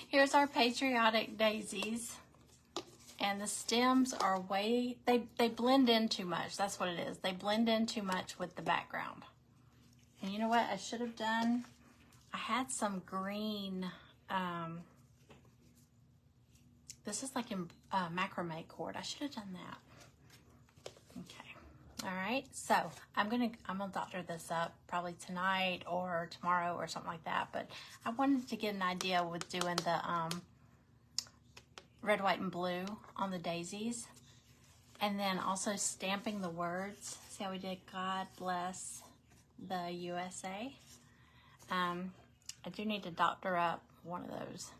A: here's our Patriotic Daisies. And the stems are way, they blend in too much. That's what it is. They blend in too much with the background. And you know what I should have done? I had some green, this is like in macrame cord. I should have done that. Okay. All right. So I'm gonna doctor this up probably tonight or tomorrow or something like that. But I wanted to get an idea with doing the, red, white, and blue on the daisies. And then also stamping the words. See how we did God bless the USA? I do need to doctor up one of those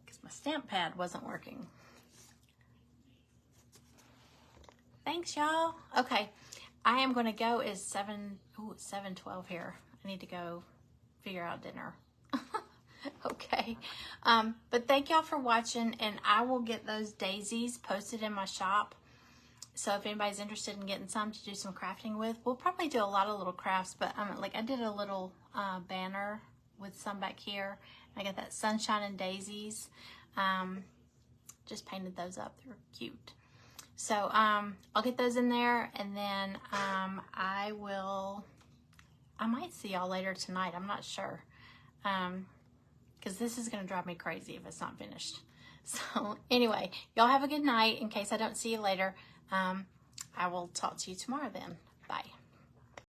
A: because my stamp pad wasn't working. Thanks, y'all. Okay, I am going to go. It's 7:12 here. I need to go figure out dinner. Okay, but thank y'all for watching, and I will get those daisies posted in my shop. So if anybody's interested in getting some to do some crafting with, we'll probably do a lot of little crafts, but like I did a little banner with some back here. I got that sunshine and daisies. Just painted those up. They're cute. So I'll get those in there, and then I might see y'all later tonight. I'm not sure. Because this is going to drive me crazy if it's not finished. So anyway, y'all have a good night. In case I don't see you later, I will talk to you tomorrow then. Bye.